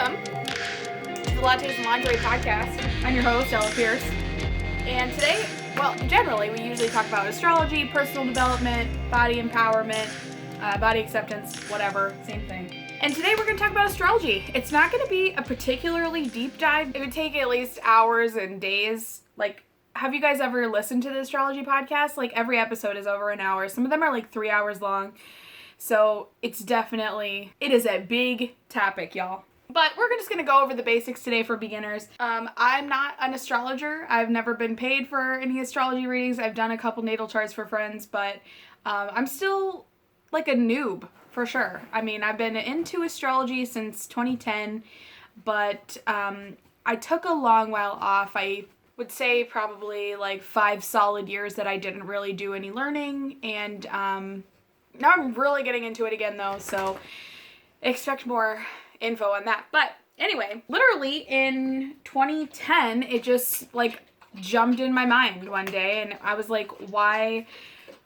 Welcome to the Lattes and Lingerie Podcast. I'm your host, Ella Pierce. And today, generally, we usually talk about astrology, personal development, body empowerment, body acceptance, whatever, same thing. And today we're going to talk about astrology. It's not going to be a particularly deep dive. It would take at least hours and days. Have you guys ever listened to the astrology podcast? Every episode is over an hour. Some of them are 3 hours long. So it is a big topic, y'all. But we're just going to go over the basics today for beginners. I'm not an astrologer. I've never been paid for any astrology readings. I've done a couple natal charts for friends, but I'm still a noob for sure. I mean, I've been into astrology since 2010, but I took a long while off. I would say probably 5 solid years that I didn't really do any learning, and now I'm really getting into it again though, so expect more info on that. But anyway, literally in 2010, it just jumped in my mind one day, and I was like, why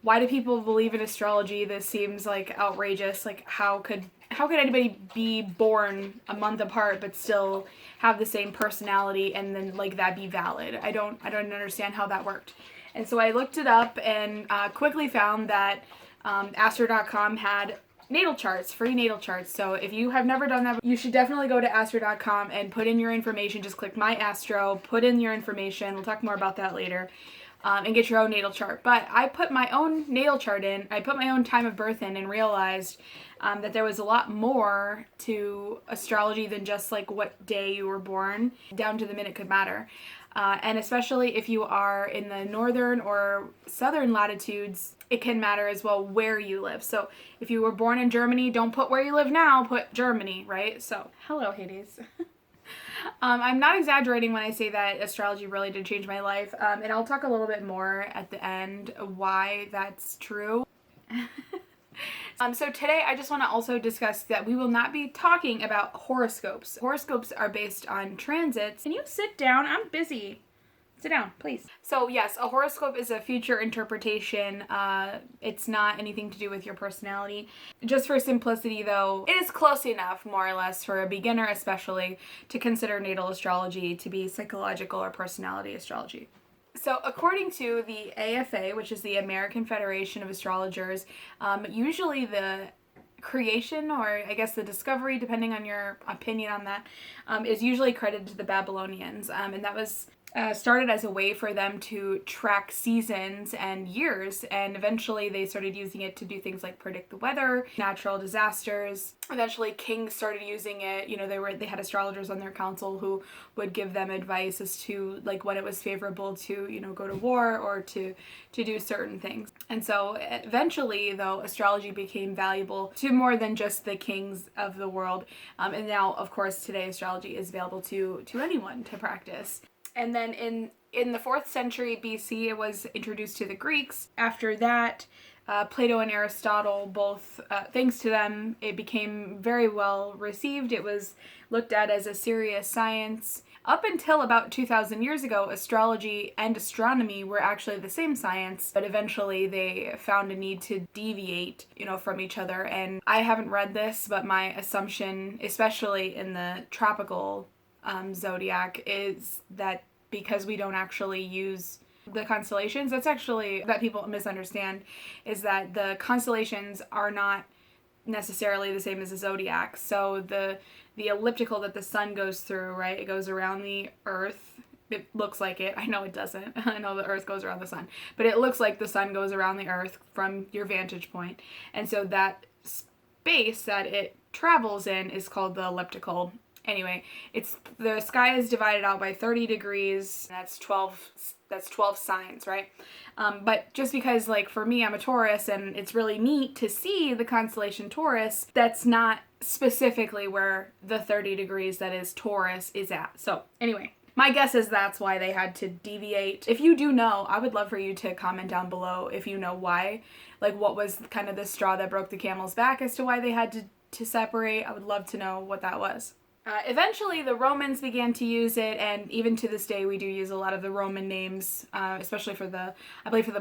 do people believe in astrology? This seems outrageous. How could anybody be born a month apart but still have the same personality and then that be valid? I don't understand how that worked. And so I looked it up and quickly found that Astro.com had natal charts, free natal charts. So if you have never done that, you should definitely go to Astro.com and put in your information. Just click My Astro, put in your information. We'll talk more about that later. And get your own natal chart. But I put my own natal chart in. I put my own time of birth in and realized that there was a lot more to astrology than just what day you were born, down to the minute could matter. And especially if you are in the northern or southern latitudes, it can matter as well where you live. So if you were born in Germany, don't put where you live now, put Germany, right? So, hello, Hades. I'm not exaggerating when I say that astrology really did change my life. And I'll talk a little bit more at the end why that's true. So today I just want to also discuss that we will not be talking about horoscopes. Horoscopes are based on transits. Can you sit down? I'm busy. Sit down, please. So yes, a horoscope is a future interpretation. It's not anything to do with your personality. Just for simplicity though, it is close enough, more or less, for a beginner especially, to consider natal astrology to be psychological or personality astrology. So according to the AFA, which is the American Federation of Astrologers, usually the creation, or I guess the discovery, depending on your opinion on that, is usually credited to the Babylonians. And that was started as a way for them to track seasons and years, and eventually they started using it to do things like predict the weather, natural disasters. Eventually kings started using it. They had astrologers on their council who would give them advice as to when it was favorable to go to war or to do certain things. And so eventually though, astrology became valuable to more than just the kings of the world, and now of course today astrology is available to anyone to practice. And then in the 4th century BC, it was introduced to the Greeks. After that, Plato and Aristotle, both, thanks to them, it became very well received. It was looked at as a serious science. Up until about 2,000 years ago, astrology and astronomy were actually the same science, but eventually they found a need to deviate, from each other. And I haven't read this, but my assumption, especially in the tropical zodiac, is that because we don't actually use the constellations, that people misunderstand, is that the constellations are not necessarily the same as the zodiac. So the elliptical that the sun goes through, right, it goes around the earth. It looks like it. I know it doesn't. I know the earth goes around the sun, but it looks like the sun goes around the earth from your vantage point. And so that space that it travels in is called the elliptical. Anyway, the sky is divided out by 30 degrees. That's 12 signs, right? But just because, for me, I'm a Taurus, and it's really neat to see the constellation Taurus, that's not specifically where the 30 degrees that is Taurus is at. So, anyway, my guess is that's why they had to deviate. If you do know, I would love for you to comment down below if you know why. What was kind of the straw that broke the camel's back as to why they had to separate. I would love to know what that was. Eventually, the Romans began to use it, and even to this day, we do use a lot of the Roman names, especially for the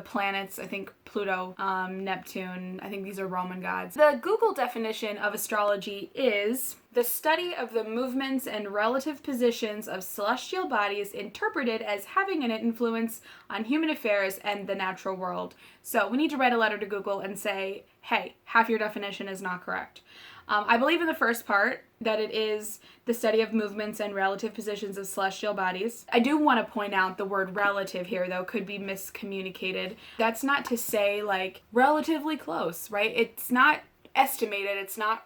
planets. I think Pluto, Neptune, I think these are Roman gods. The Google definition of astrology is the study of the movements and relative positions of celestial bodies interpreted as having an influence on human affairs and the natural world. So we need to write a letter to Google and say, hey, half your definition is not correct. I believe in the first part that it is the study of movements and relative positions of celestial bodies. I do want to point out the word relative here, though, could be miscommunicated. That's not to say, like, relatively close, right? It's not estimated. It's not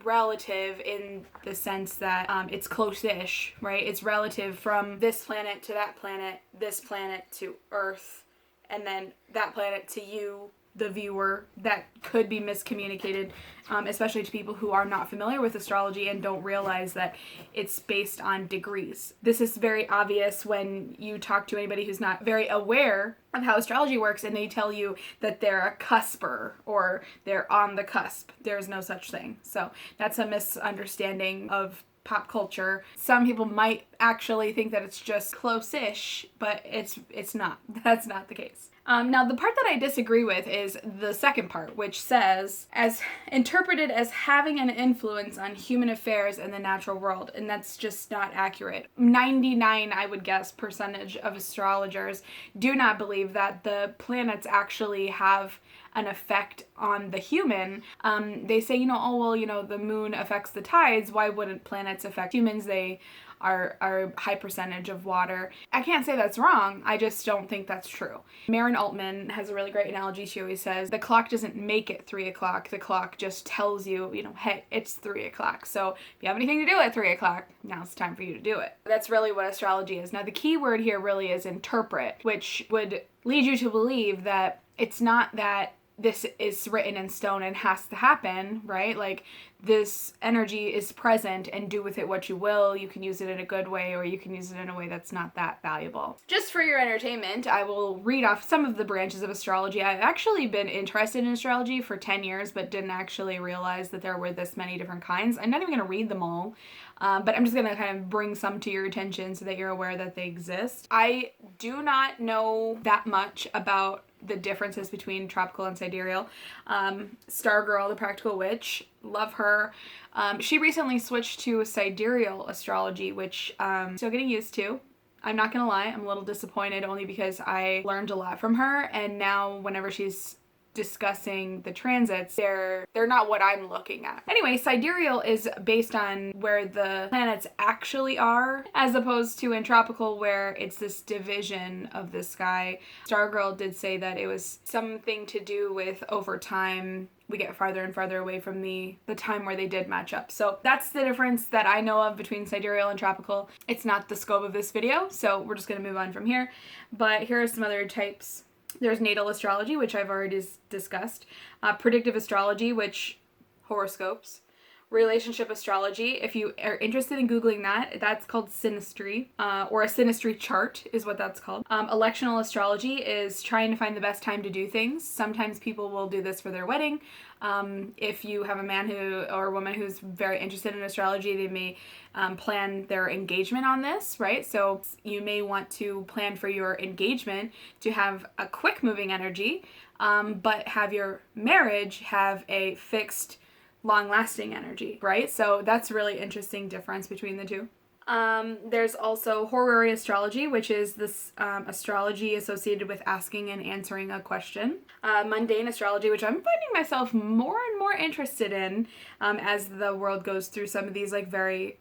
relative in the sense that it's close-ish, right? It's relative from this planet to that planet, this planet to Earth, and then that planet to you, the viewer. That could be miscommunicated, especially to people who are not familiar with astrology and don't realize that it's based on degrees. This is very obvious when you talk to anybody who's not very aware of how astrology works and they tell you that they're a cusper or they're on the cusp. There's no such thing. So that's a misunderstanding of pop culture. Some people might actually think that it's just close-ish, but it's not. That's not the case. Now, the part that I disagree with is the second part, which says, as interpreted as having an influence on human affairs and the natural world, and that's just not accurate. 99, I would guess, percentage of astrologers do not believe that the planets actually have an effect on the human. They say, the moon affects the tides. Why wouldn't planets affect humans? They are a high percentage of water. I can't say that's wrong. I just don't think that's true. Maren Altman has a really great analogy. She always says, the clock doesn't make it 3 o'clock. The clock just tells you, hey, it's 3 o'clock. So if you have anything to do at 3 o'clock, now's the time for you to do it. That's really what astrology is. Now, the key word here really is interpret, which would lead you to believe that it's not that this is written in stone and has to happen, right? Like, this energy is present and do with it what you will. You can use it in a good way or you can use it in a way that's not that valuable. Just for your entertainment, I will read off some of the branches of astrology. I've actually been interested in astrology for 10 years, but didn't actually realize that there were this many different kinds. I'm not even going to read them all, but I'm just going to kind of bring some to your attention so that you're aware that they exist. I do not know that much about the differences between tropical and sidereal. Stargirl, the Practical Witch, love her. She recently switched to sidereal astrology, which I'm still getting used to. I'm not gonna lie, I'm a little disappointed only because I learned a lot from her, and now whenever she's discussing the transits, they're not what I'm looking at. Anyway, sidereal is based on where the planets actually are, as opposed to in tropical where it's this division of the sky. Stargirl did say that it was something to do with over time we get farther and farther away from the time where they did match up. So that's the difference that I know of between sidereal and tropical. It's not the scope of this video, so we're just gonna move on from here. But here are some other types. There's natal astrology, which I've already discussed. Predictive astrology, which horoscopes. Relationship astrology, if you are interested in Googling that, that's called synastry, or a synastry chart is what that's called. Electional astrology is trying to find the best time to do things. Sometimes people will do this for their wedding. If you have a man or a woman who's very interested in astrology, they may plan their engagement on this, right? So you may want to plan for your engagement to have a quick moving energy, but have your marriage have a fixed long-lasting energy, right? So that's a really interesting difference between the two. There's also horary astrology, which is this astrology associated with asking and answering a question. Mundane astrology, which I'm finding myself more and more interested in as the world goes through some of these like very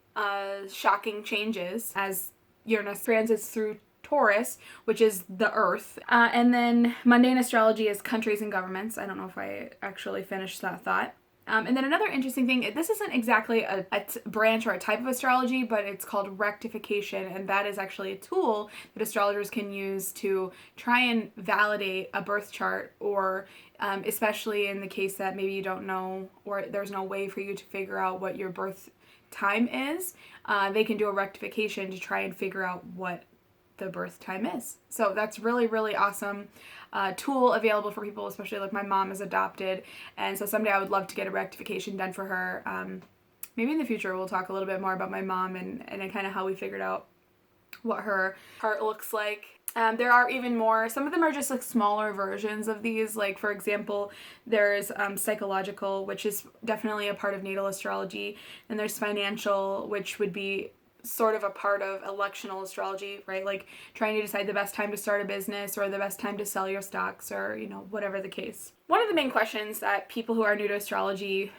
shocking changes as Uranus transits through Taurus, which is the Earth. And then mundane astrology is countries and governments. I don't know if I actually finished that thought. And then another interesting thing, this isn't exactly a branch or a type of astrology, but it's called rectification, and that is actually a tool that astrologers can use to try and validate a birth chart, or especially in the case that maybe you don't know or there's no way for you to figure out what your birth time is, they can do a rectification to try and figure out what the birth time is. So that's really, really awesome tool available for people, especially like my mom is adopted, and so someday I would love to get a rectification done for her. maybe in the future we'll talk a little bit more about my mom and kind of how we figured out what her chart looks like. There are even more. Some of them are just like smaller versions of these. Like, for example, there's psychological, which is definitely a part of natal astrology. And there's financial, which would be sort of a part of electional astrology, right? Like trying to decide the best time to start a business or the best time to sell your stocks or, whatever the case. One of the main questions that people who are new to astrology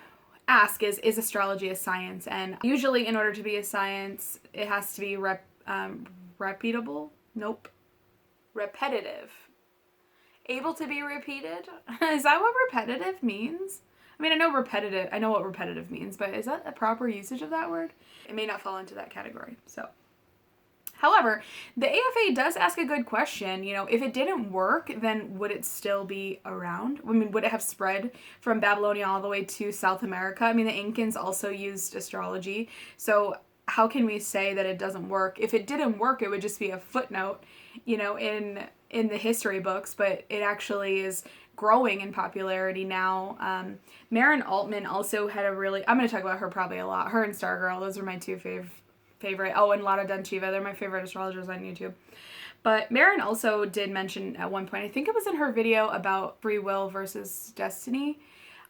ask is astrology a science? And usually in order to be a science, it has to be reputable? Nope. Repetitive. Able to be repeated? Is that what repetitive means? I mean, I know what repetitive means, but is that a proper usage of that word? It may not fall into that category. So, however, the AFA does ask a good question. If it didn't work, then would it still be around? I mean, would it have spread from Babylonia all the way to South America? I mean, the Incans also used astrology. So how can we say that it doesn't work? If it didn't work, it would just be a footnote, in the history books, but it actually is growing in popularity now. Maren Altman also had I'm going to talk about her probably a lot. Her and Stargirl, those are my two favorite. Oh, and Lada Denchiva, they're my favorite astrologers on YouTube. But Maren also did mention at one point, I think it was in her video about free will versus destiny.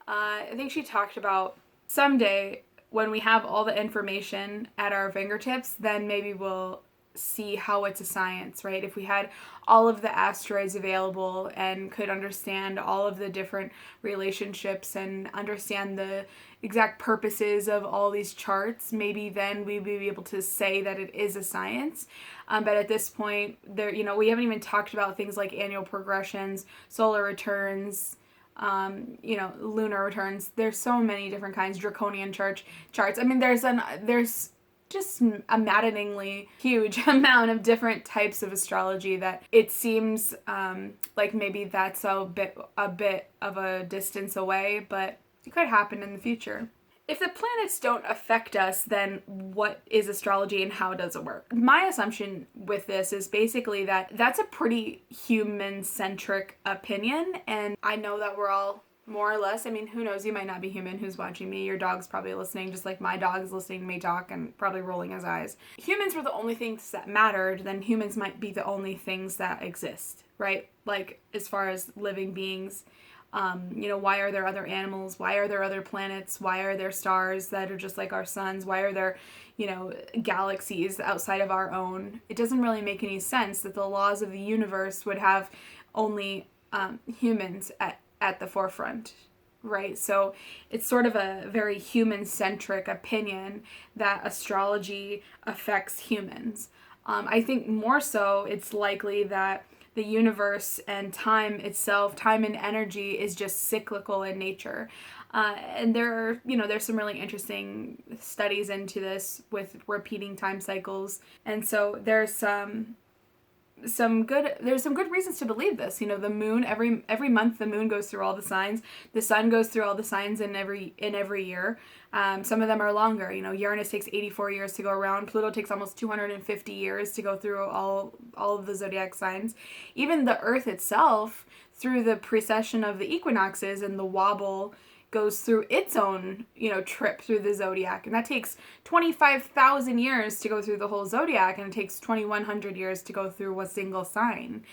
I think she talked about someday when we have all the information at our fingertips, then maybe we'll see how it's a science, right? If we had all of the asteroids available and could understand all of the different relationships and understand the exact purposes of all these charts, maybe then we'd be able to say that it is a science. But at this point, we haven't even talked about things like annual progressions, solar returns, lunar returns. There's so many different kinds, draconian charts. I mean, there's just a maddeningly huge amount of different types of astrology that it seems like maybe that's a bit of a distance away, but it could happen in the future. If the planets don't affect us, then what is astrology and how does it work? My assumption with this is basically that that's a pretty human-centric opinion, and I know that we're all more or less, I mean, who knows, you might not be human who's watching me. Your dog's probably listening, just like my dog is listening to me talk and probably rolling his eyes. Humans were the only things that mattered, then humans might be the only things that exist, right? Like, as far as living beings. Why are there other animals? Why are there other planets? Why are there stars that are just like our suns? Why are there, galaxies outside of our own? It doesn't really make any sense that the laws of the universe would have only humans at the forefront, right? So it's sort of a very human-centric opinion that astrology affects humans. I think more so it's likely that the universe and time itself, time and energy, is just cyclical in nature. And there's some really interesting studies into this with repeating time cycles. And so there's some good reasons to believe this. The moon, every month the moon goes through all the signs. The sun goes through all the signs in every year. Some of them are longer. Uranus takes 84 years to go around. Pluto takes almost 250 years to go through all of the zodiac signs. Even the Earth itself, through the precession of the equinoxes and the wobble, goes through its own, trip through the zodiac. And that takes 25,000 years to go through the whole zodiac, and it takes 2,100 years to go through a single sign.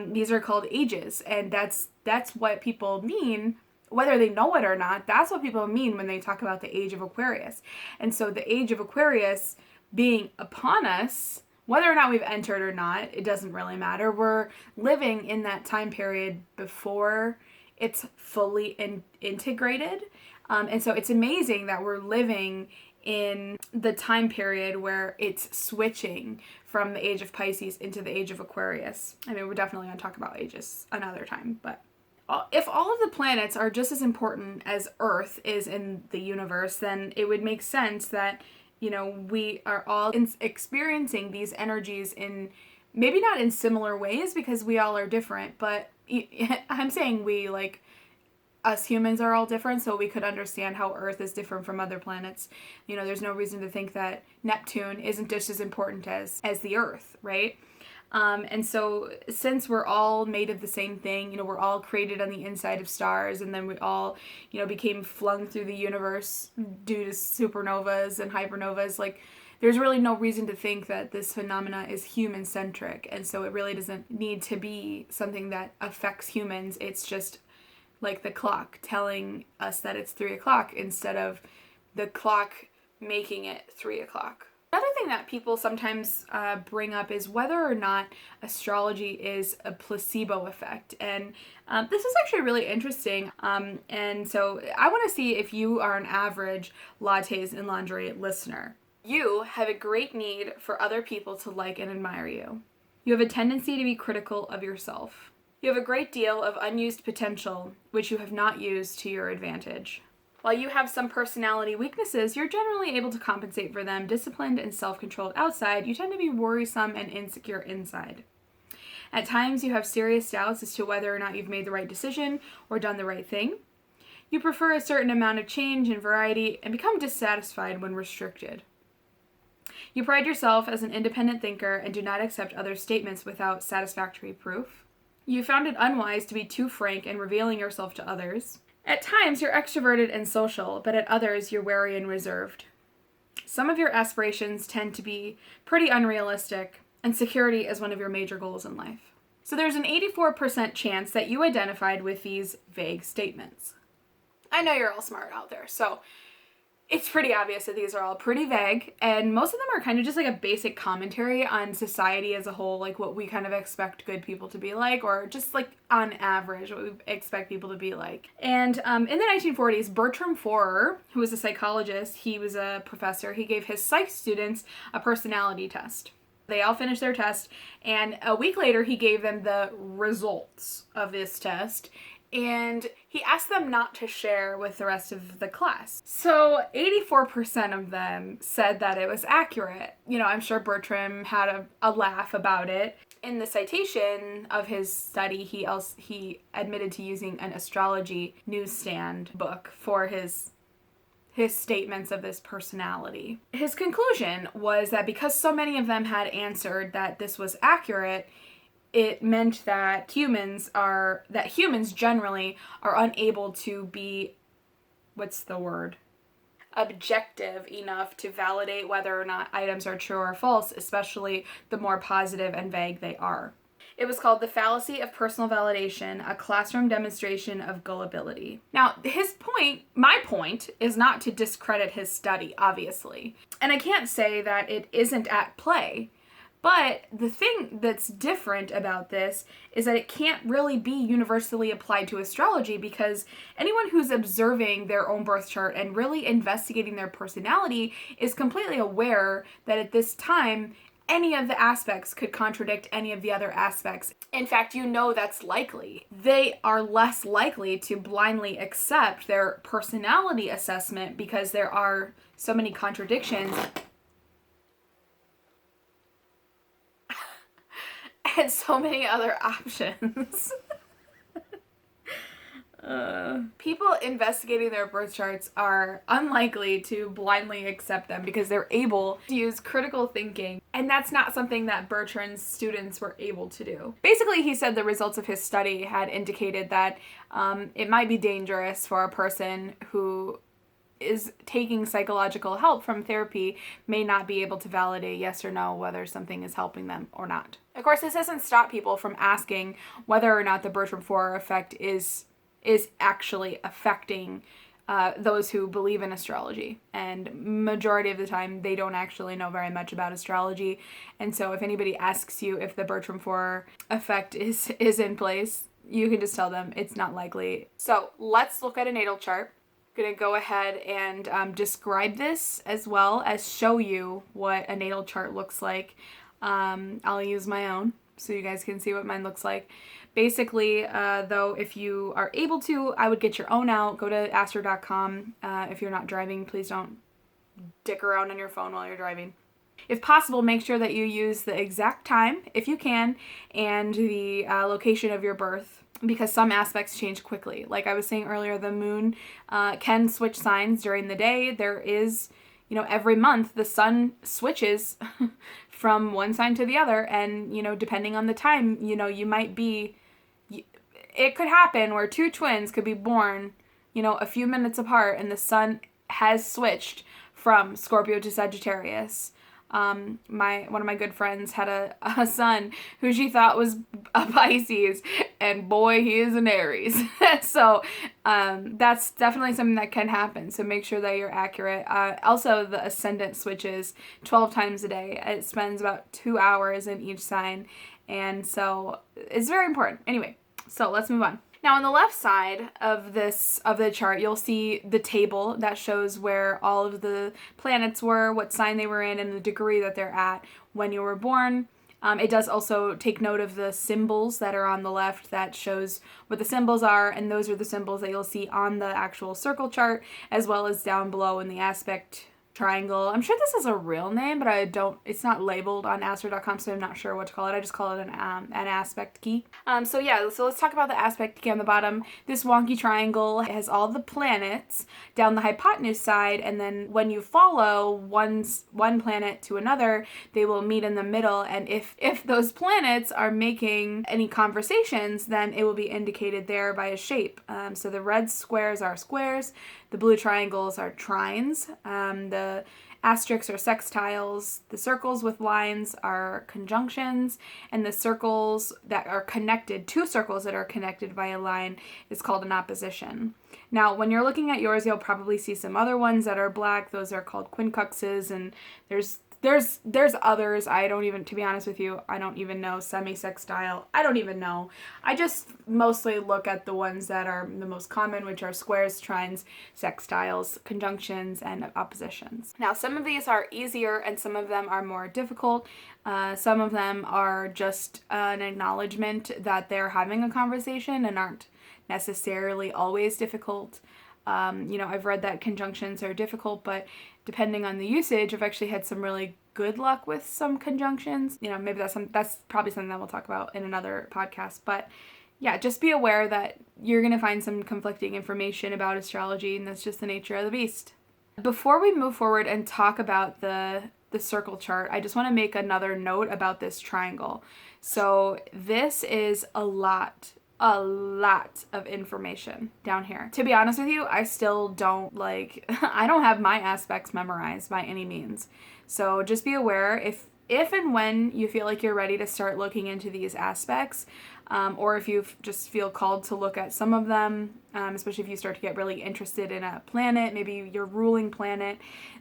These are called ages, and that's what people mean, whether they know it or not. That's what people mean when they talk about the age of Aquarius. And so the age of Aquarius being upon us, whether or not we've entered or not, it doesn't really matter. We're living in that time period before it's fully integrated. And so it's amazing that we're living in the time period where it's switching from the age of Pisces into the age of Aquarius. I mean, we're definitely going to talk about ages another time, but if all of the planets are just as important as Earth is in the universe, then it would make sense that, we are all experiencing these energies in maybe not in similar ways because we all are different, but I'm saying we, like, us humans are all different, so we could understand how Earth is different from other planets. There's no reason to think that Neptune isn't just as important as the Earth, right? And so since we're all made of the same thing, we're all created on the inside of stars, and then we all, became flung through the universe due to supernovas and hypernovas, like, there's really no reason to think that this phenomena is human-centric, and so it really doesn't need to be something that affects humans. It's just like the clock telling us that it's 3 o'clock instead of the clock making it 3 o'clock. Another thing that people sometimes bring up is whether or not astrology is a placebo effect. And this is actually really interesting. And so I want to see if you are an average Lattes and Lingerie listener. You have a great need for other people to like and admire you. You have a tendency to be critical of yourself. You have a great deal of unused potential, which you have not used to your advantage. While you have some personality weaknesses, you're generally able to compensate for them. Disciplined and self-controlled outside, you tend to be worrisome and insecure inside. At times, you have serious doubts as to whether or not you've made the right decision or done the right thing. You prefer a certain amount of change and variety and become dissatisfied when restricted. You pride yourself as an independent thinker and do not accept others' statements without satisfactory proof. You found it unwise to be too frank in revealing yourself to others. At times, you're extroverted and social, but at others, you're wary and reserved. Some of your aspirations tend to be pretty unrealistic, and security is one of your major goals in life. So there's an 84% chance that you identified with these vague statements. I know you're all smart out there, so it's pretty obvious that these are all pretty vague, and most of them are kind of just like a basic commentary on society as a whole, like what we kind of expect good people to be like, or just like on average what we expect people to be like. And in the 1940s, Bertram Forer, who was a psychologist, he was a professor, he gave his psych students a personality test. They all finished their test, and a week later he gave them the results of this test, and he asked them not to share with the rest of the class. So 84% of them said that it was accurate. I'm sure Bertram had a laugh about it. In the citation of his study, he admitted to using an astrology newsstand book for his statements of this personality. His conclusion was that because so many of them had answered that this was accurate, it meant that humans generally are unable to be, objective enough to validate whether or not items are true or false, especially the more positive and vague they are. It was called The Fallacy of Personal Validation, a classroom demonstration of gullibility. Now, my point, is not to discredit his study, obviously. And I can't say that it isn't at play. But the thing that's different about this is that it can't really be universally applied to astrology, because anyone who's observing their own birth chart and really investigating their personality is completely aware that at this time, any of the aspects could contradict any of the other aspects. In fact, that's likely. They are less likely to blindly accept their personality assessment because there are so many contradictions and so many other options. People investigating their birth charts are unlikely to blindly accept them because they're able to use critical thinking, and that's not something that Bertram's students were able to do. Basically, he said the results of his study had indicated that it might be dangerous for a person who is taking psychological help from therapy may not be able to validate yes or no whether something is helping them or not. Of course, this doesn't stop people from asking whether or not the Bertram Forer effect is actually affecting those who believe in astrology. And majority of the time, they don't actually know very much about astrology. And so if anybody asks you if the Bertram Forer effect is in place, you can just tell them it's not likely. So let's look at a natal chart. I'm going to go ahead and describe this as well as show you what a natal chart looks like. I'll use my own so you guys can see what mine looks like. Basically, though, if you are able to, I would get your own out. Go to astro.com. If you're not driving, please don't dick around on your phone while you're driving. If possible, make sure that you use the exact time, if you can, and the location of your birth, because some aspects change quickly. Like I was saying earlier, the moon can switch signs during the day. There is, every month the sun switches from one sign to the other. And, depending on the time, you might be, it could happen where two twins could be born, a few minutes apart, and the sun has switched from Scorpio to Sagittarius. One of my good friends had a son who she thought was a Pisces, and boy, he is an Aries. So that's definitely something that can happen. So make sure that you're accurate. Also, the ascendant switches 12 times a day. It spends about 2 hours in each sign, and so it's very important. Anyway, so let's move on. Now, on the left side of the chart, you'll see the table that shows where all of the planets were, what sign they were in, and the degree that they're at when you were born. It does also take note of the symbols that are on the left that shows what the symbols are, and those are the symbols that you'll see on the actual circle chart, as well as down below in the aspect triangle. I'm sure this is a real name, but it's not labeled on astro.com, so I'm not sure what to call it. I just call it an aspect key. So let's talk about the aspect key on the bottom. This wonky triangle has all the planets down the hypotenuse side, and then when you follow one planet to another, they will meet in the middle, and if those planets are making any conversations, then it will be indicated there by a shape. So the red squares are squares, the blue triangles are trines, the asterisks are sextiles, the circles with lines are conjunctions, and the circles that are connected, two circles that are connected by a line, is called an opposition. Now, when you're looking at yours, you'll probably see some other ones that are black. Those are called quincunxes, and there's others. To be honest with you, I don't even know. Semi-sextile, I don't even know. I just mostly look at the ones that are the most common, which are squares, trines, sextiles, conjunctions, and oppositions. Now, some of these are easier and some of them are more difficult. Some of them are just an acknowledgement that they're having a conversation and aren't necessarily always difficult. I've read that conjunctions are difficult, but depending on the usage, I've actually had some really good luck with some conjunctions. Maybe that's probably something that we'll talk about in another podcast. But yeah, just be aware that you're going to find some conflicting information about astrology, and that's just the nature of the beast. Before we move forward and talk about the circle chart, I just want to make another note about this triangle. So this is a lot of information down here. To be honest with you, I still don't I don't have my aspects memorized by any means. So just be aware if and when you feel like you're ready to start looking into these aspects, or if you just feel called to look at some of them, especially if you start to get really interested in a planet, maybe your ruling planet,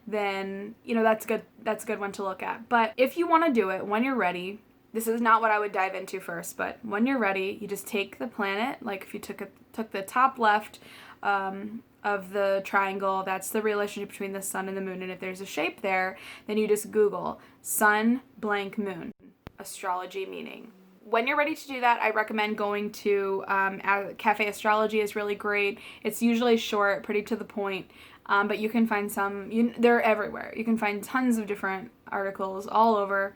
then, that's a good one to look at. But if you want to do it when you're ready, this is not what I would dive into first, but when you're ready, you just take the planet, like if you took the top left of the triangle, that's the relationship between the sun and the moon, and if there's a shape there, then you just Google sun blank moon, astrology meaning. When you're ready to do that, I recommend going to Cafe Astrology is really great. It's usually short, pretty to the point, but you can find they're everywhere. You can find tons of different articles all over.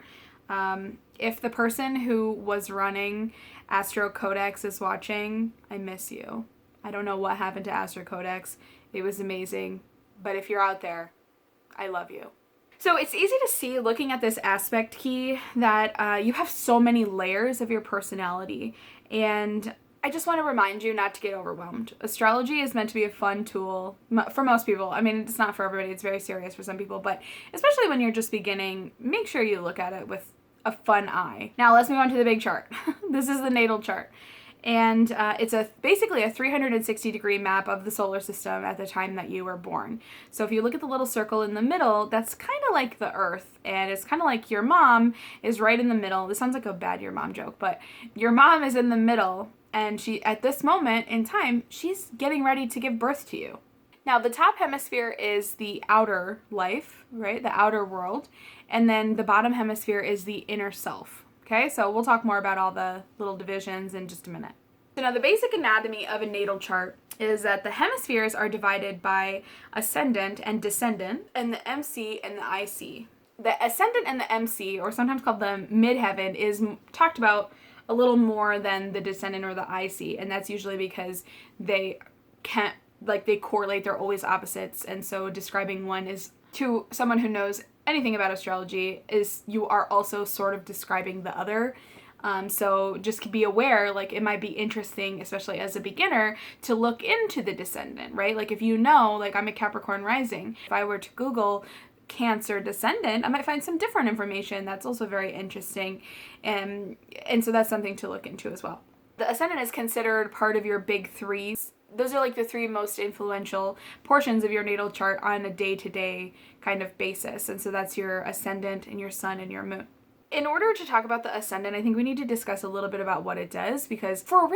If the person who was running Astro Codex is watching, I miss you. I don't know what happened to Astro Codex. It was amazing. But if you're out there, I love you. So it's easy to see, looking at this aspect key, that you have so many layers of your personality. And I just want to remind you not to get overwhelmed. Astrology is meant to be a fun tool for most people. I mean, it's not for everybody. It's very serious for some people. But especially when you're just beginning, make sure you look at it with a fun eye. Now let's move on to the big chart. This is the natal chart. And it's basically a 360-degree map of the solar system at the time that you were born. So if you look at the little circle in the middle, that's kind of like the Earth. And it's kind of like your mom is right in the middle. This sounds like a bad your mom joke, but your mom is in the middle. And she, at this moment in time, she's getting ready to give birth to you. Now, the top hemisphere is the outer life, right? The outer world. And then the bottom hemisphere is the inner self. Okay, so we'll talk more about all the little divisions in just a minute. So now the basic anatomy of a natal chart is that the hemispheres are divided by ascendant and descendant, and the MC and the IC. The ascendant and the MC, or sometimes called the midheaven, is talked about a little more than the descendant or the IC, and that's usually because they correlate, they're always opposites, and so describing one is, to someone who knows anything about astrology is you are also sort of describing the other. So just be aware, like it might be interesting, especially as a beginner, to look into the descendant, right? Like if you know, like I'm a Capricorn rising, if I were to Google Cancer descendant, I might find some different information that's also very interesting. And so that's something to look into as well. The ascendant is considered part of your big threes. Those are like the three most influential portions of your natal chart on a day-to-day kind of basis. And so that's your ascendant and your sun and your moon. In order to talk about the ascendant, I think we need to discuss a little bit about what it does, because for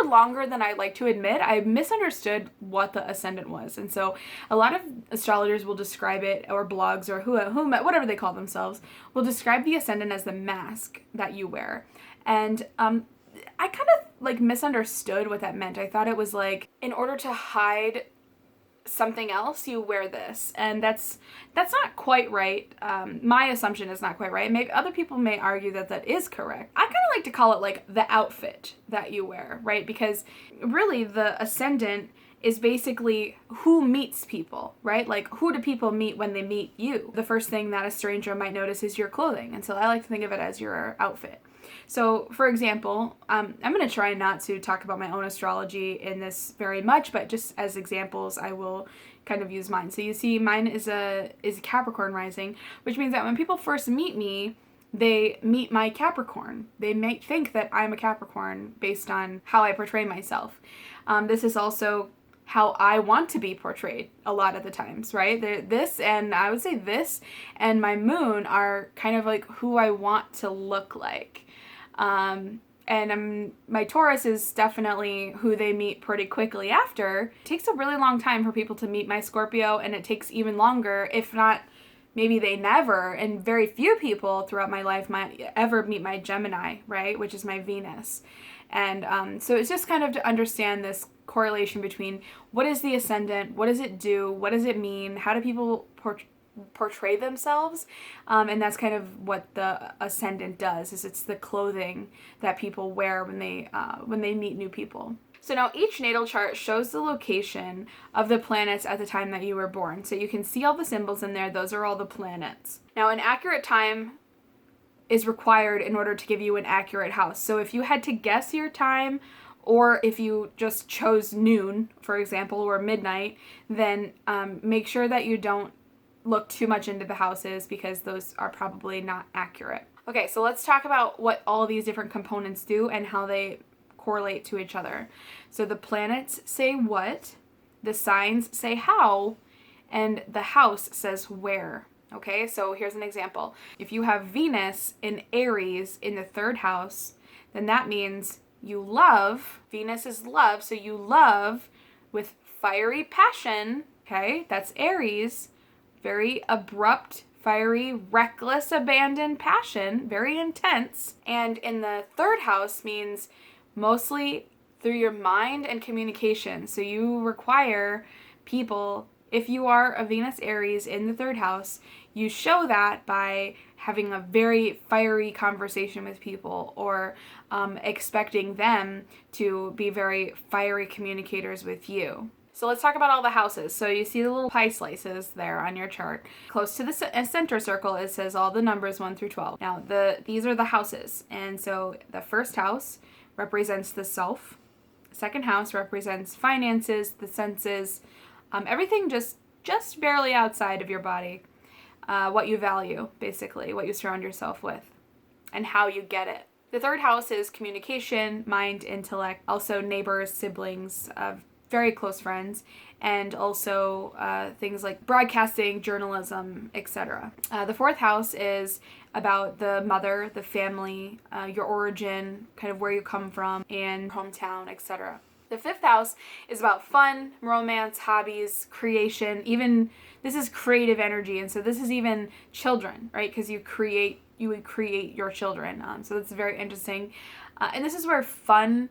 longer than I like to admit, I misunderstood what the ascendant was. And so a lot of astrologers will describe it, or blogs, or whatever they call themselves, will describe the ascendant as the mask that you wear. And I kind of like misunderstood what that meant. I thought it was like, in order to hide something else, you wear this, and that's not quite right. My assumption is not quite right. Maybe other people may argue that is correct. I kind of like to call it like the outfit that you wear, right? Because really the ascendant is basically who meets people, right? Like who do people meet when they meet you? The first thing that a stranger might notice is your clothing, and so I like to think of it as your outfit. So, for example, I'm going to try not to talk about my own astrology in this very much, but just as examples, I will kind of use mine. So you see, mine is a Capricorn rising, which means that when people first meet me, they meet my Capricorn. They may think that I'm a Capricorn based on how I portray myself. This is also how I want to be portrayed a lot of the times, right? This and my moon are kind of like who I want to look like. And my Taurus is definitely who they meet pretty quickly after. It takes a really long time for people to meet my Scorpio, and it takes even longer, if not maybe they never, and very few people throughout my life might ever meet my Gemini, right, which is my Venus. And so it's just kind of to understand this correlation between what is the ascendant, what does it do, what does it mean, how do people portray themselves, and that's kind of what the ascendant does. Is it's the clothing that people wear when they meet new people. So now each natal chart shows the location of the planets at the time that you were born. So you can see all the symbols in there. Those are all the planets. Now an accurate time is required in order to give you an accurate house. So if you had to guess your time, or if you just chose noon, for example, or midnight, then make sure that you don't look too much into the houses, because those are probably not accurate. Okay, so let's talk about what all these different components do and how they correlate to each other. So the planets say what, the signs say how, and the house says where. Okay, so here's an example. If you have Venus in Aries in the third house, then that means you love. Venus is love, so you love with fiery passion. Okay, that's Aries. Very abrupt, fiery, reckless, abandoned passion, very intense. And in the third house means mostly through your mind and communication. So you require people, if you are a Venus Aries in the third house, you show that by having a very fiery conversation with people, or expecting them to be very fiery communicators with you. So let's talk about all the houses. So you see the little pie slices there on your chart. Close to the center circle, it says all the numbers 1 through 12. Now, these are the houses. And so the first house represents the self. Second house represents finances, the senses, everything just barely outside of your body. What you value, basically, what you surround yourself with, and how you get it. The third house is communication, mind, intellect, also neighbors, siblings, very close friends, and also things like broadcasting, journalism, etc. The fourth house is about the mother, the family, your origin, kind of where you come from, and hometown, etc. The fifth house is about fun, romance, hobbies, creation. Even this is creative energy, and so this is even children, right? Because you would create your children. So that's very interesting, and this is where fun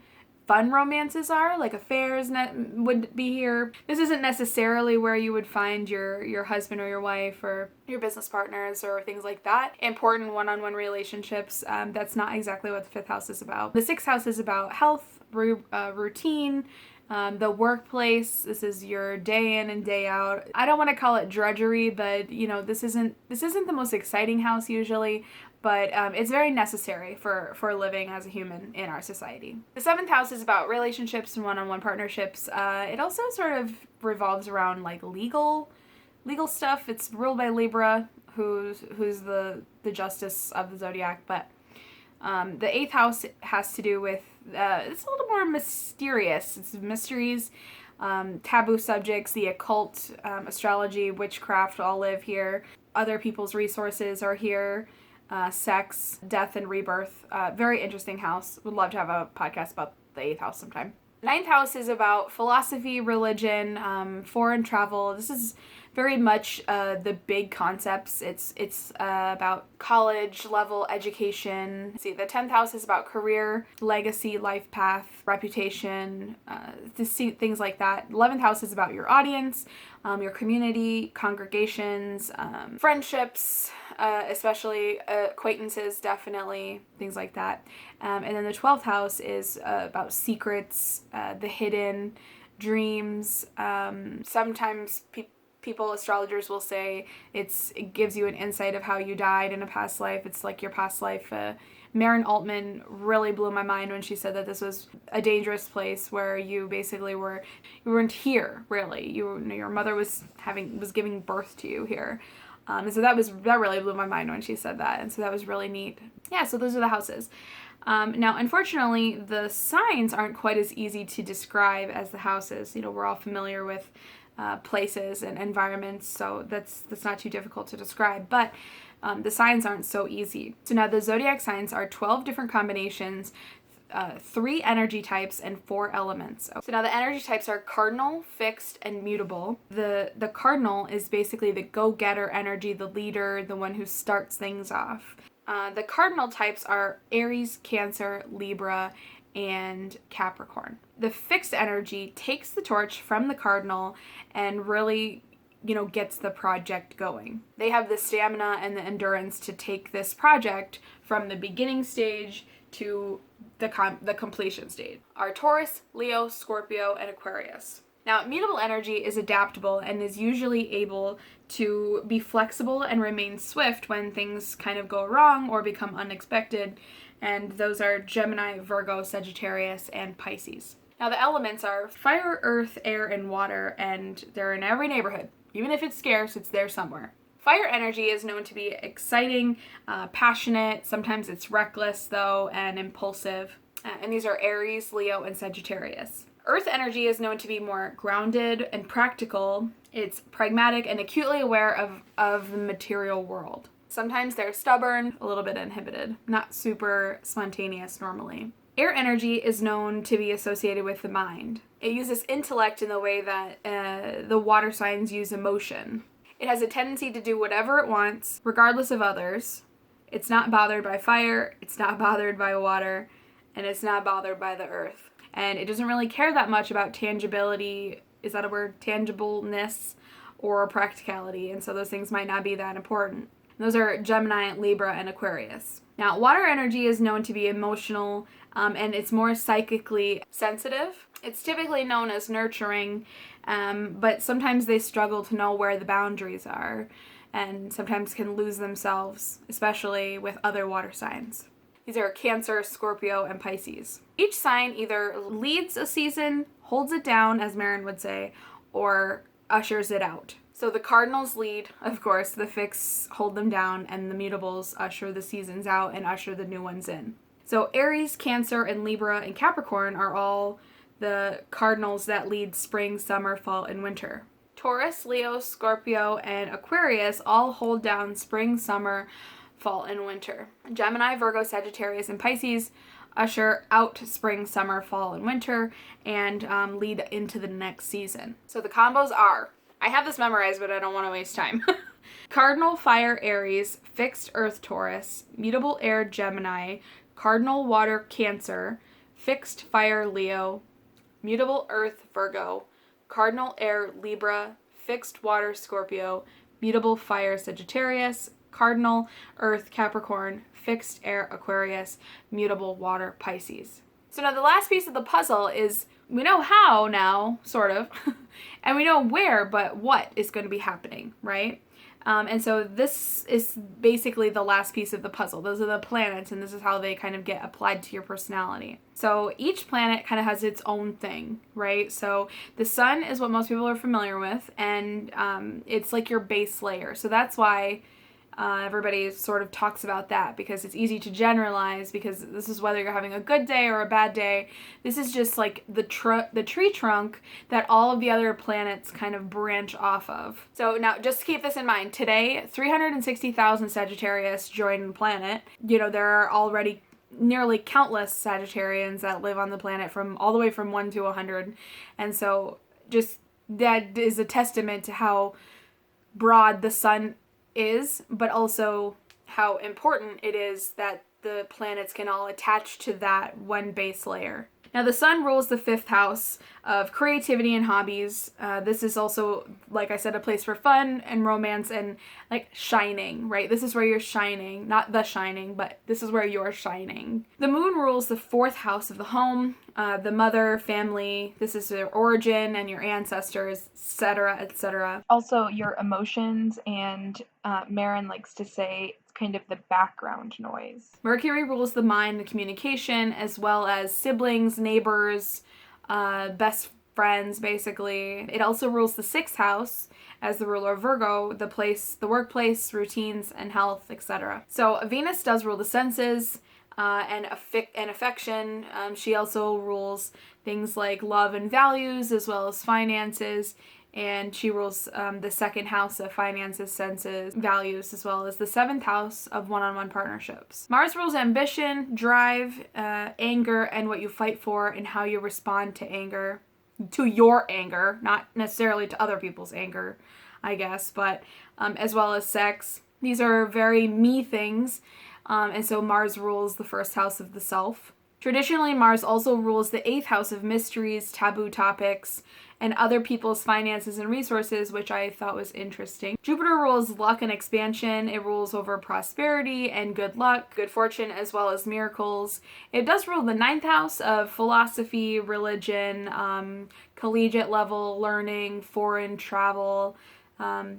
romances are, like affairs would be here. This isn't necessarily where you would find your husband or your wife or your business partners or things like that. Important one-on-one relationships. That's not exactly what the fifth house is about. The sixth house is about health, routine, The workplace, this is your day in and day out. I don't want to call it drudgery, but this isn't the most exciting house usually, but it's very necessary for living as a human in our society. The 7th house is about relationships and one-on-one partnerships. It also sort of revolves around like legal stuff. It's ruled by Libra, who's the justice of the zodiac, but the 8th house has to do with, it's a little more mysterious. It's mysteries, taboo subjects, the occult, astrology, witchcraft all live here. Other people's resources are here. Sex, death, and rebirth. Very interesting house. Would love to have a podcast about the 8th house sometime. 9th house is about philosophy, religion, foreign travel. This is very much the big concepts. It's about college level education. See, the 10th house is about career, legacy, life path, reputation, things like that. 11th house is about your audience, your community, congregations, friendships, especially acquaintances, definitely, things like that. And then the 12th house is about secrets, the hidden, dreams. Sometimes people, astrologers will say it gives you an insight of how you died in a past life. It's like your past life. Maren Altman really blew my mind when she said that this was a dangerous place where you basically you weren't here, really. Your mother was giving birth to you here. And so that really blew my mind when she said that. And so that was really neat. Yeah, so those are the houses. Now, unfortunately, the signs aren't quite as easy to describe as the houses. We're all familiar with places and environments, so that's not too difficult to describe. But the signs aren't so easy. So now the zodiac signs are 12 different combinations, 3 energy types, and 4 elements. So now the energy types are cardinal, fixed, and mutable. The cardinal is basically the go-getter energy, the leader, the one who starts things off. The cardinal types are Aries, Cancer, Libra, and Capricorn. The fixed energy takes the torch from the cardinal and really, gets the project going. They have the stamina and the endurance to take this project from the beginning stage to the completion stage. Are Taurus, Leo, Scorpio, and Aquarius. Now, mutable energy is adaptable and is usually able to be flexible and remain swift when things kind of go wrong or become unexpected, and those are Gemini, Virgo, Sagittarius, and Pisces. Now, the elements are fire, earth, air, and water, and they're in every neighborhood. Even if it's scarce, it's there somewhere. Fire energy is known to be exciting, passionate, sometimes it's reckless, though, and impulsive. And these are Aries, Leo, and Sagittarius. Earth energy is known to be more grounded and practical. It's pragmatic and acutely aware of the material world. Sometimes they're stubborn, a little bit inhibited, not super spontaneous normally. Air energy is known to be associated with the mind. It uses intellect in the way that the water signs use emotion. It has a tendency to do whatever it wants, regardless of others. It's not bothered by fire, it's not bothered by water, and it's not bothered by the earth. And it doesn't really care that much about tangibility, is that a word? Tangibleness or practicality, and so those things might not be that important. And those are Gemini, Libra, and Aquarius. Now, water energy is known to be emotional, and it's more psychically sensitive. It's typically known as nurturing, but sometimes they struggle to know where the boundaries are, and sometimes can lose themselves, especially with other water signs. These are Cancer, Scorpio, and Pisces. Each sign either leads a season, holds it down, as Maren would say, or ushers it out. So the cardinals lead, of course, the fixed hold them down, and the mutables usher the seasons out and usher the new ones in. So Aries, Cancer, and Libra, and Capricorn are all the cardinals that lead spring, summer, fall, and winter. Taurus, Leo, Scorpio, and Aquarius all hold down spring, summer, fall, and winter. Gemini, Virgo, Sagittarius, and Pisces usher out spring, summer, fall, and winter, and lead into the next season. So the combos are, I have this memorized, but I don't want to waste time. Cardinal Fire Aries, Fixed Earth Taurus, Mutable Air Gemini, Cardinal Water Cancer, Fixed Fire Leo, Mutable Earth Virgo, Cardinal Air Libra, Fixed Water Scorpio, Mutable Fire Sagittarius, Cardinal Earth Capricorn, Fixed Air Aquarius, Mutable Water Pisces. So now the last piece of the puzzle is we know how now, sort of, and we know where, but what is going to be happening, right? And so this is basically the last piece of the puzzle. Those are the planets, and this is how they kind of get applied to your personality. So each planet kind of has its own thing, right? So the sun is what most people are familiar with, and it's like your base layer. So that's why everybody sort of talks about that, because it's easy to generalize, because this is whether you're having a good day or a bad day. This is just like the tree trunk that all of the other planets kind of branch off of. So now just keep this in mind. Today, 360,000 Sagittarius join the planet. There are already nearly countless Sagittarians that live on the planet, from all the way from 1 to 100. And so just that is a testament to how broad the sun is, but also how important it is that the planets can all attach to that one base layer. Now, the sun rules the 5th house of creativity and hobbies. This is also, like I said, a place for fun and romance and like shining, right? This is where you're shining, not The Shining, but this is where you're shining. The moon rules the 4th house of the home, the mother, family. This is your origin and your ancestors, etc., etc. Also, your emotions, and Marin likes to say it's kind of the background noise. Mercury rules the mind, the communication, as well as siblings, neighbors, best friends, basically. It also rules the 6th house as the ruler of Virgo, the place, the workplace, routines, and health, etc. So Venus does rule the senses and affection. She also rules things like love and values, as well as finances. And she rules the 2nd house of finances, senses, values, as well as the 7th house of one-on-one partnerships. Mars rules ambition, drive, anger, and what you fight for and how you respond to your anger, not necessarily to other people's anger, I guess, but as well as sex. These are very me things, and so Mars rules the 1st house of the self. Traditionally, Mars also rules the 8th house of mysteries, taboo topics, and other people's finances and resources, which I thought was interesting. Jupiter rules luck and expansion. It rules over prosperity and good luck, good fortune, as well as miracles. It does rule the 9th house of philosophy, religion, collegiate level learning, foreign travel,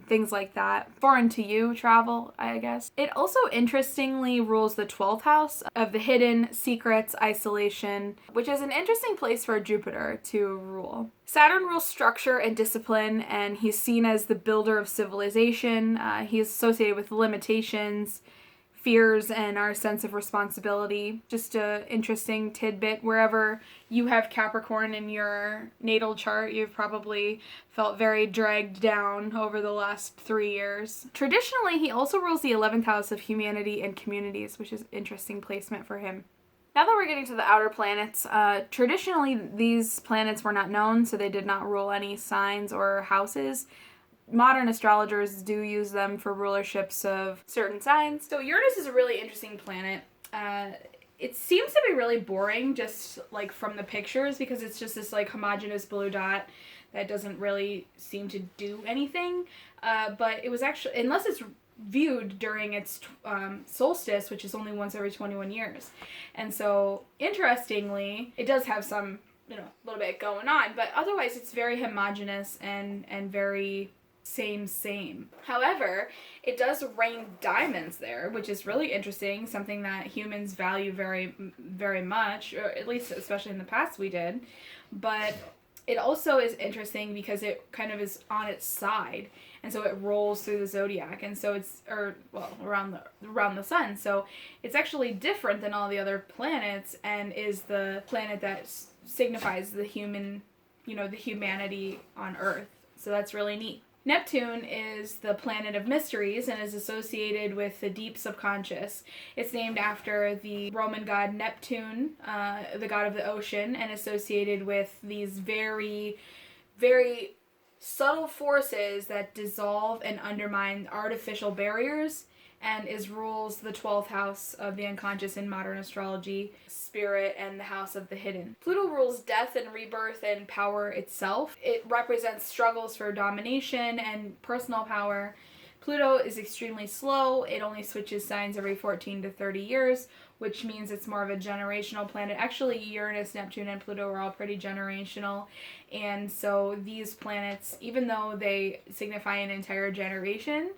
things like that. Foreign to you travel, I guess. It also interestingly rules the 12th house of the hidden, secrets, isolation, which is an interesting place for Jupiter to rule. Saturn rules structure and discipline, and he's seen as the builder of civilization. He's associated with limitations, fears, and our sense of responsibility. Just an interesting tidbit. Wherever you have Capricorn in your natal chart, you've probably felt very dragged down over the last 3 years. Traditionally, he also rules the 11th house of humanity and communities, which is interesting placement for him. Now that we're getting to the outer planets, traditionally these planets were not known, so they did not rule any signs or houses. Modern astrologers do use them for rulerships of certain signs. So Uranus is a really interesting planet. It seems to be really boring just like from the pictures, because it's just this like homogeneous blue dot that doesn't really seem to do anything. But it was actually, unless it's viewed during its solstice, which is only once every 21 years. And so interestingly, it does have some, little bit going on, but otherwise it's very homogeneous and very same. However, it does rain diamonds there, which is really interesting, something that humans value very, very much, or at least especially in the past we did. But it also is interesting because it kind of is on its side, and so it rolls through the zodiac, and so it's around the sun. So it's actually different than all the other planets, and is the planet that signifies the human, the humanity on Earth. So that's really neat. Neptune is the planet of mysteries and is associated with the deep subconscious. It's named after the Roman god Neptune, the god of the ocean, and associated with these very, very subtle forces that dissolve and undermine artificial barriers, and rules the 12th house of the unconscious in modern astrology, spirit, and the house of the hidden. Pluto rules death and rebirth and power itself. It represents struggles for domination and personal power. Pluto is extremely slow. It only switches signs every 14 to 30 years, which means it's more of a generational planet. Actually, Uranus, Neptune, and Pluto are all pretty generational. And so these planets, even though they signify an entire generation,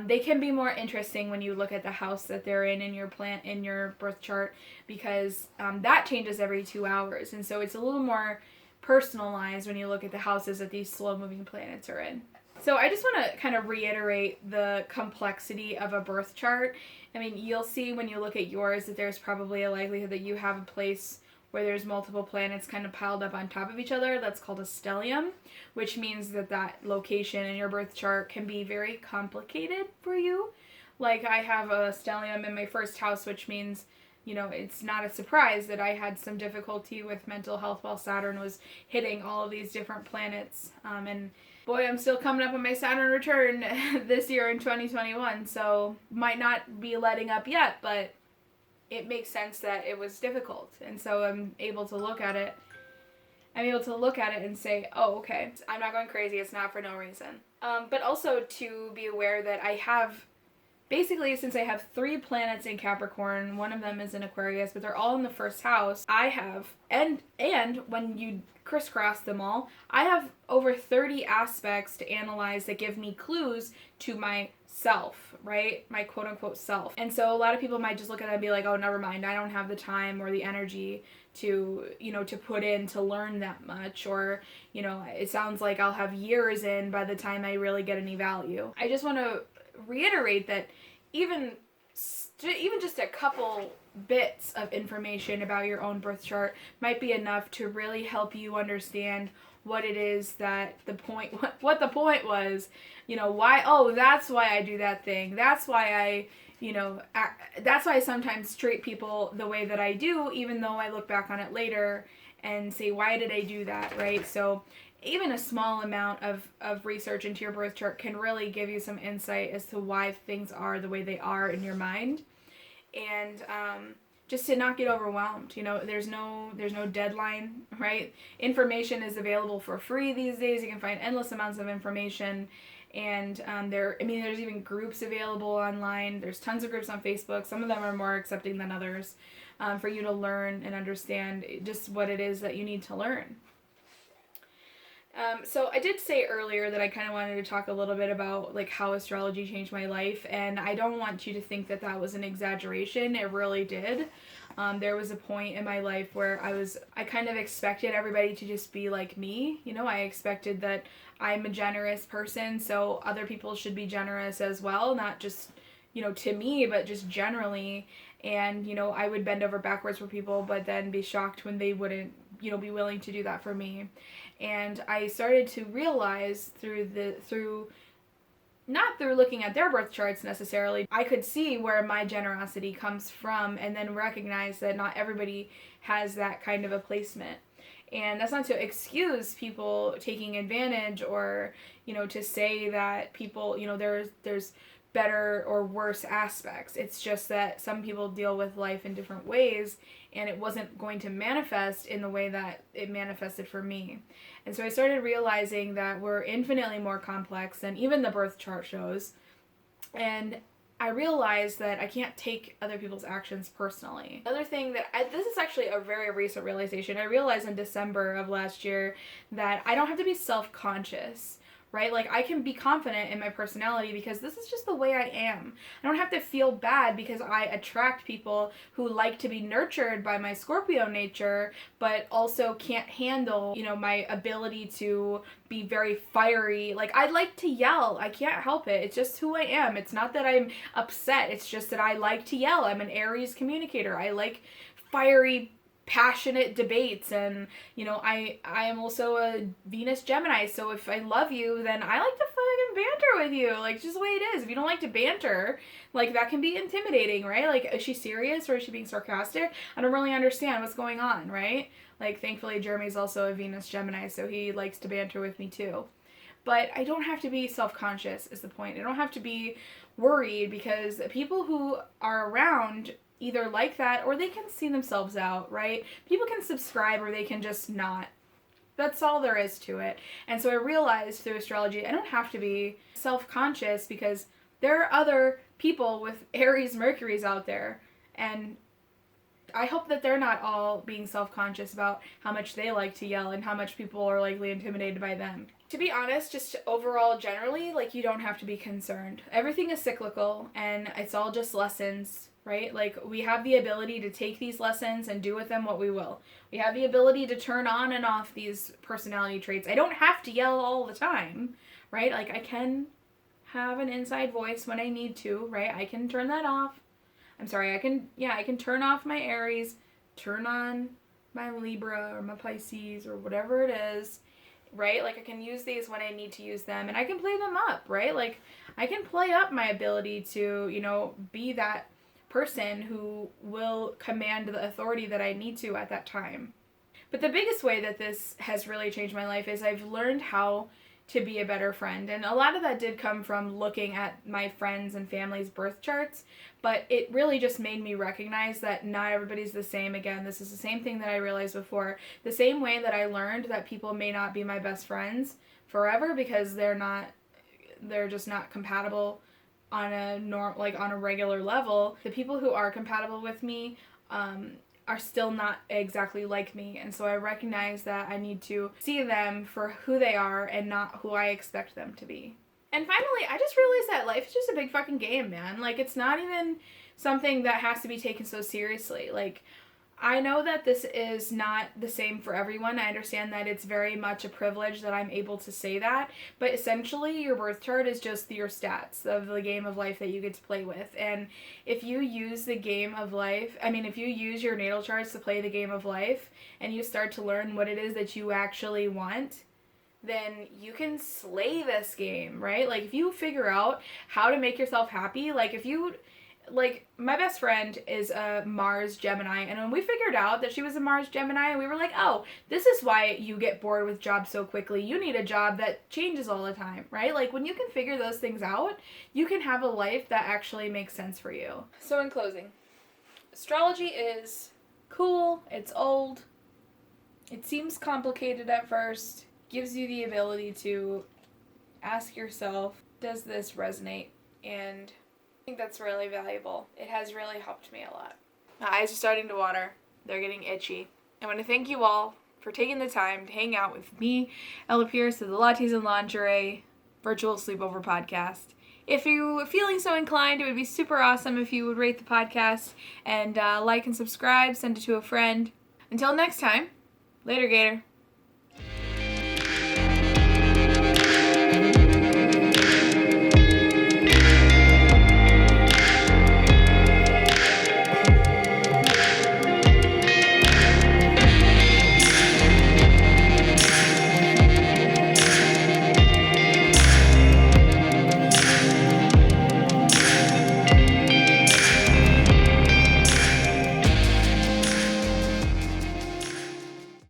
they can be more interesting when you look at the house that they're in your birth chart, because that changes every 2 hours. And so it's a little more personalized when you look at the houses that these slow-moving planets are in. So I just want to kind of reiterate the complexity of a birth chart. I mean, you'll see when you look at yours that there's probably a likelihood that you have a place where there's multiple planets kind of piled up on top of each other. That's called a stellium, which means that that location in your birth chart can be very complicated for you. Like, I have a stellium in my first house, which means, you know, it's not a surprise that I had some difficulty with mental health while Saturn was hitting all of these different planets. And boy, I'm still coming up on my Saturn return this year in 2021, so might not be letting up yet, but it makes sense that it was difficult. And so I'm able to look at it and say, oh, okay, I'm not going crazy. It's not for no reason. But also to be aware that I have, basically, since I have 3 planets in Capricorn, one of them is in Aquarius, but they're all in the first house, I have, and when you crisscross them all, I have over 30 aspects to analyze that give me clues to myself, right? My quote-unquote self. And so a lot of people might just look at it and be like, oh, never mind, I don't have the time or the energy to, you know, to put in to learn that much, or, you know, it sounds like I'll have years in by the time I really get any value. I just want to reiterate that even just a couple bits of information about your own birth chart might be enough to really help you understand what it is that what the point was, you know, why, oh, that's why I do that thing, that's why that's why I sometimes treat people the way that I do, even though I look back on it later and say, why did I do that, right? So even a small amount of research into your birth chart can really give you some insight as to why things are the way they are in your mind. And just to not get overwhelmed. You know, there's no deadline, right? Information is available for free these days. You can find endless amounts of information. And there's even groups available online. There's tons of groups on Facebook. Some of them are more accepting than others, for you to learn and understand just what it is that you need to learn. So I did say earlier that I kind of wanted to talk a little bit about like how astrology changed my life, and I don't want you to think that that was an exaggeration. It really did. There was a point in my life where I kind of expected everybody to just be like me. You know, I expected that I'm a generous person, so other people should be generous as well, not just, you know, to me, but just generally. And, you know, I would bend over backwards for people, but then be shocked when they wouldn't, you know, be willing to do that for me. And I started to realize not through looking at their birth charts necessarily, I could see where my generosity comes from, and then recognize that not everybody has that kind of a placement. And that's not to excuse people taking advantage, or, you know, to say that people, you know, there's better or worse aspects. It's just that some people deal with life in different ways, and it wasn't going to manifest in the way that it manifested for me. And so I started realizing that we're infinitely more complex than even the birth chart shows. And I realized that I can't take other people's actions personally. Another thing this is actually a very recent realization. I realized in December of last year that I don't have to be self-conscious, right? Like, I can be confident in my personality because this is just the way I am. I don't have to feel bad because I attract people who like to be nurtured by my Scorpio nature, but also can't handle, you know, my ability to be very fiery. Like, I like to yell. I can't help it. It's just who I am. It's not that I'm upset. It's just that I like to yell. I'm an Aries communicator. I like fiery, passionate debates, and, you know, I am also a Venus Gemini, so if I love you, then I like to fucking banter with you, like, just the way it is. If you don't like to banter, like, that can be intimidating, right? Like, is she serious or is she being sarcastic? I don't really understand what's going on, right? Like, thankfully Jeremy's also a Venus Gemini, so he likes to banter with me too. But I don't have to be self-conscious is the point. I don't have to be worried, because people who are around either like that or they can see themselves out, right? People can subscribe or they can just not. That's all there is to it. And so I realized through astrology, I don't have to be self-conscious, because there are other people with Aries Mercuries out there, and I hope that they're not all being self-conscious about how much they like to yell and how much people are likely intimidated by them. To be honest, just overall, generally, like, you don't have to be concerned. Everything is cyclical, and it's all just lessons, right? Like, we have the ability to take these lessons and do with them what we will. We have the ability to turn on and off these personality traits. I don't have to yell all the time, right? Like, I can have an inside voice when I need to, right? I can turn that off. I can turn off my Aries, turn on my Libra or my Pisces or whatever it is, right? Like, I can use these when I need to use them, and I can play them up, right? Like, I can play up my ability to, be that person who will command the authority that I need to at that time. But the biggest way that this has really changed my life is I've learned how to be a better friend. And a lot of that did come from looking at my friends' and family's birth charts, but it really just made me recognize that not everybody's the same. Again, this is the same thing that I realized before. The same way that I learned that people may not be my best friends forever because they're just not compatible on a regular level. The people who are compatible with me are still not exactly like me, and so I recognize that I need to see them for who they are and not who I expect them to be. And finally, I just realized that life is just a big fucking game, man. Like, it's not even something that has to be taken so seriously. Like, I know that this is not the same for everyone. I understand that it's very much a privilege that I'm able to say that, but essentially your birth chart is just your stats of the game of life that you get to play with. And if you use if you use your natal charts to play the game of life and you start to learn what it is that you actually want, then you can slay this game, right? Like, if you figure out how to make yourself happy, my best friend is a Mars Gemini, and when we figured out that she was a Mars Gemini, we were like, oh, this is why you get bored with jobs so quickly. You need a job that changes all the time, right? Like, when you can figure those things out, you can have a life that actually makes sense for you. So in closing, astrology is cool, it's old, it seems complicated at first, gives you the ability to ask yourself, does this resonate? And I think that's really valuable. It has really helped me a lot. My eyes are starting to water. They're getting itchy. I want to thank you all for taking the time to hang out with me, Ella Pierce, of the Lattes and Lingerie Virtual Sleepover Podcast. If you are feeling so inclined, it would be super awesome if you would rate the podcast and like and subscribe, send it to a friend. Until next time, later, Gator.